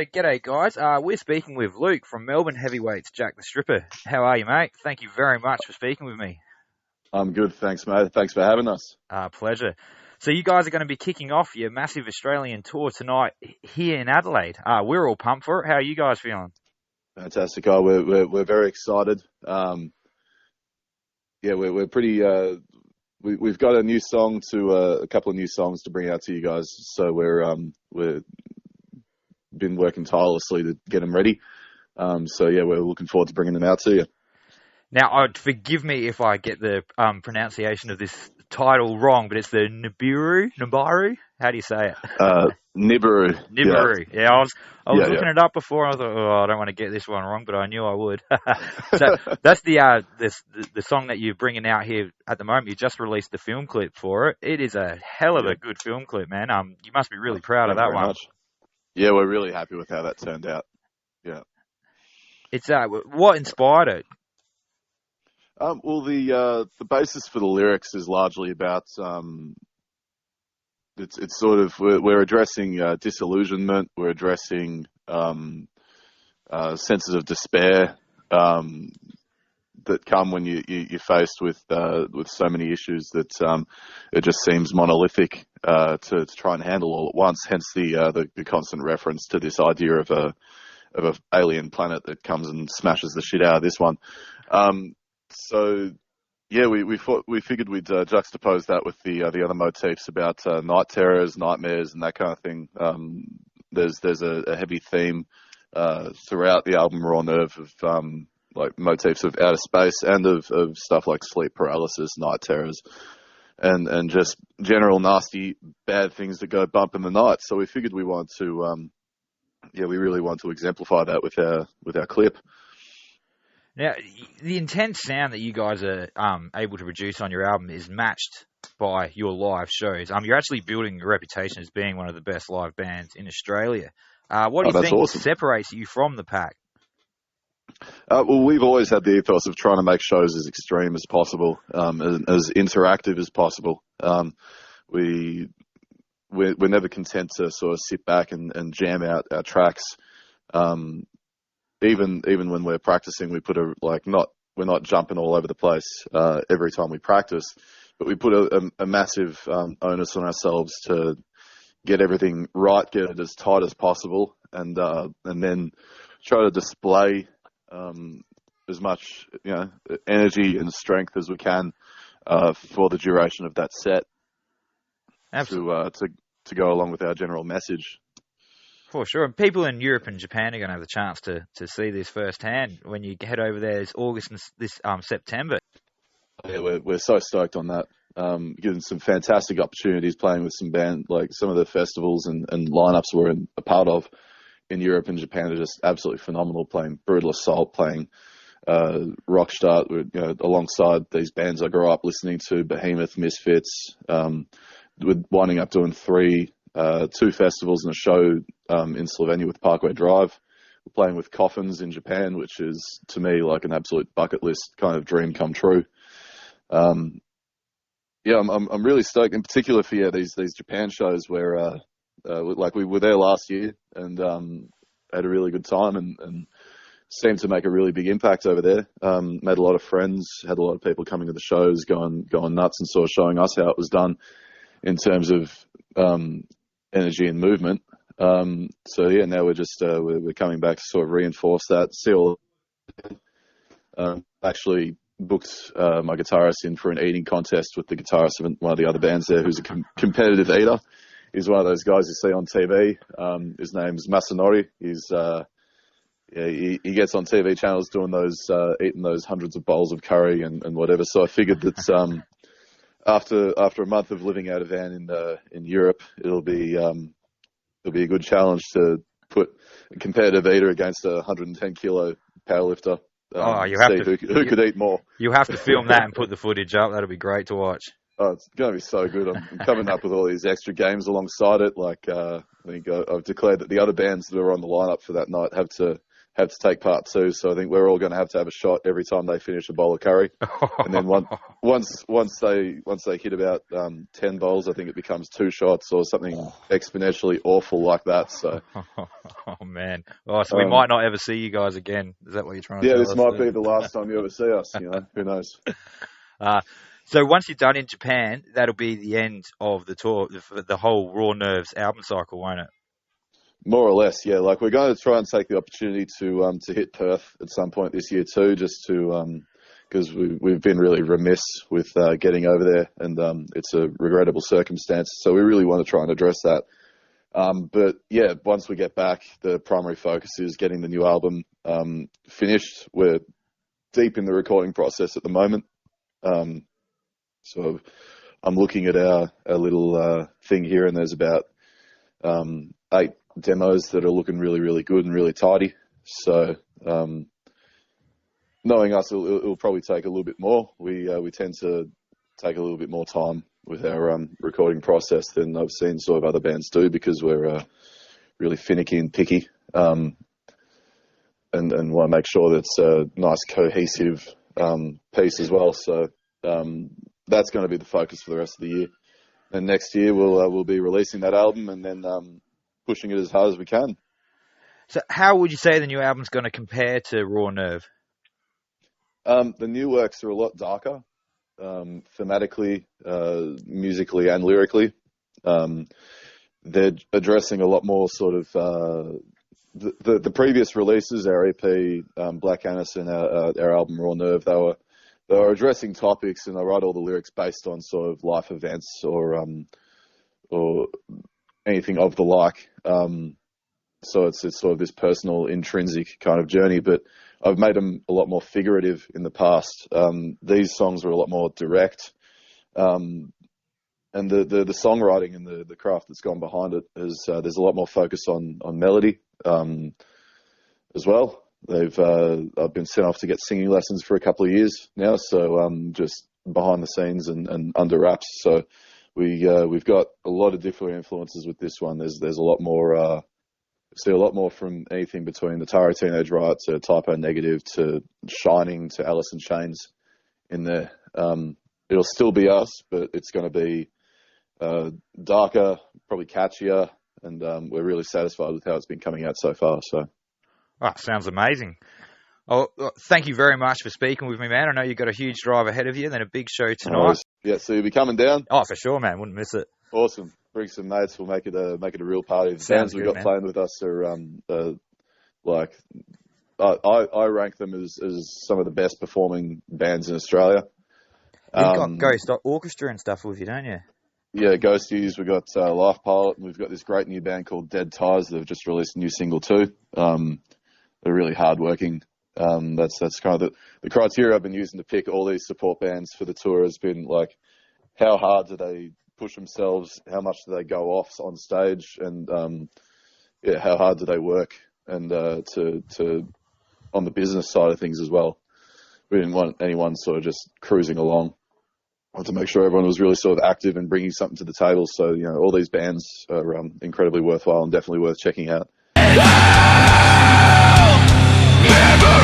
G'day, guys. We're speaking with Luke from Melbourne Heavyweights, Jack the Stripper. How are you, mate? Thank you very much for speaking with me. I'm good, thanks, mate. Thanks for having us. Pleasure. So you guys are going to be kicking off your massive Australian tour tonight here in Adelaide. We're all pumped for it. How are you guys feeling? Fantastic. We're very excited. We're pretty. We've got a new song a couple of new songs to bring out to you guys. So we're been working tirelessly to get them ready. We're looking forward to bringing them out to you. Now, forgive me if I get the pronunciation of this title wrong, but it's the Nibiru? How do you say it? Nibiru. Nibiru. Yeah, I was looking it up before, and I thought, I don't want to get this one wrong, but I knew I would. So that's the song that you're bringing out here at the moment. You just released the film clip for it. It is a hell of a good film clip, man. You must be really proud of that one. Much. Yeah, we're really happy with how that turned out. Yeah. It's what inspired it? The basis for the lyrics is largely about it's sort of we're addressing disillusionment, we're addressing senses of despair that come when you're faced with so many issues that it just seems monolithic to try and handle all at once. Hence the constant reference to this idea of a alien planet that comes and smashes the shit out of this one. We figured we'd juxtapose that with the other motifs about night terrors, nightmares, and that kind of thing. There's a heavy theme throughout the album Raw Nerve of like motifs of outer space and of stuff like sleep paralysis, night terrors, and just general nasty bad things that go bump in the night. So we figured we wanted to we really want to exemplify that with our clip. Now, the intense sound that you guys are able to produce on your album is matched by your live shows. You're actually building your reputation as being one of the best live bands in Australia. What do you think separates you from the pack? We've always had the ethos of trying to make shows as extreme as possible, as interactive as possible. We're never content to sort of sit back and jam out our tracks. Even when we're practicing, we put we're not jumping all over the place every time we practice, but we put a massive onus on ourselves to get everything right, get it as tight as possible, and then try to display as much energy and strength as we can for the duration of that set. Absolutely. To go along with our general message. For sure. And people in Europe and Japan are going to have the chance to see this firsthand when you head over there this August and this September. Yeah, we're so stoked on that. Getting some fantastic opportunities playing with some band, like some of the festivals and lineups we're a part of in Europe and Japan are just absolutely phenomenal. Playing Brutal Assault, playing Rockstart, alongside these bands I grew up listening to, Behemoth, Misfits. We're winding up doing two festivals and a show in Slovenia with Parkway Drive. We're playing with Coffins in Japan, which is, to me, like an absolute bucket list kind of dream come true. I'm really stoked, in particular for these Japan shows where we were there last year and had a really good time and seemed to make a really big impact over there. Made a lot of friends, had a lot of people coming to the shows, going nuts and sort of showing us how it was done in terms of energy and movement. Now we're just we're coming back to sort of reinforce that. Actually booked my guitarist in for an eating contest with the guitarist of one of the other bands there, who's a competitive eater. He's one of those guys you see on TV. His name's Masanori. He gets on TV channels doing eating those hundreds of bowls of curry and whatever. So I figured that after a month of living out of van in Europe, it'll be a good challenge to put a competitive eater against a 110 kilo powerlifter. Who could eat more? You have to film that and put the footage up. That'll be great to watch. Oh, it's going to be so good. I'm coming up with all these extra games alongside it. Like I think I've declared that the other bands that are on the lineup for that night have have to take part 2. So I think we're all going to have a shot every time they finish a bowl of curry. And then once they hit about 10 bowls, I think it becomes 2 shots or something exponentially awful like that. So, oh man, so we might not ever see you guys again. Is that what you're trying to tell us? Yeah, this might be the last time you ever see us. Who knows? So once you're done in Japan, that'll be the end of the tour, the whole Raw Nerves album cycle, won't it? More or less, yeah. Like, we're going to try and take the opportunity to hit Perth at some point this year too, just to because we've been really remiss with getting over there, and it's a regrettable circumstance. So we really want to try and address that. But yeah, once we get back, the primary focus is getting the new album finished. We're deep in the recording process at the moment. So I'm looking at our little thing here, and there's about 8 demos that are looking really, really good and really tidy. So knowing us, it'll probably take a little bit more. We tend to take a little bit more time with our recording process than I've seen sort of other bands do, because we're really finicky and picky, and want to make sure that it's a nice cohesive piece as well. So that's going to be the focus for the rest of the year. And next year we'll be releasing that album, and then pushing it as hard as we can. So how would you say the new album's going to compare to Raw Nerve? The new works are a lot darker, thematically, musically and lyrically. They're addressing a lot more sort of the previous releases, our EP, Black Annis, and our album Raw Nerve. They were addressing topics, and they write all the lyrics based on sort of life events or anything of the like. So it's sort of this personal, intrinsic kind of journey, but I've made them a lot more figurative in the past. These songs are a lot more direct. And the songwriting and the craft that's gone behind it is, there's a lot more focus on melody, as well. I've been sent off to get singing lessons for a couple of years now. So, just behind the scenes and under wraps. So we've got a lot of different influences with this one. There's a lot more, see a lot more from anything between the Tara Teenage Riot to Typo Negative to Shining to Alice in Chains in there. It'll still be us, but it's going to be darker, probably catchier, and we're really satisfied with how it's been coming out so far. So, sounds amazing. Oh, thank you very much for speaking with me, man. I know you've got a huge drive ahead of you, and then a big show tonight. Yeah, so you'll be coming down? Oh, for sure, man. Wouldn't miss it. Awesome. Bring some mates. We'll make it a real party. The bands we've got playing with us are like I rank them as some of the best performing bands in Australia. You've got Ghost Orchestra and stuff with you, don't you? Yeah, Ghosties. We've got Life Pilot, and we've got this great new band called Dead Ties. They've just released a new single too. They're really hardworking. That's kind of the criteria I've been using to pick all these support bands for the tour has been like, how hard do they push themselves? How much do they go off on stage? And how hard do they work? And to on the business side of things as well. We didn't want anyone sort of just cruising along. I wanted to make sure everyone was really sort of active and bringing something to the table. So, all these bands are incredibly worthwhile and definitely worth checking out. Never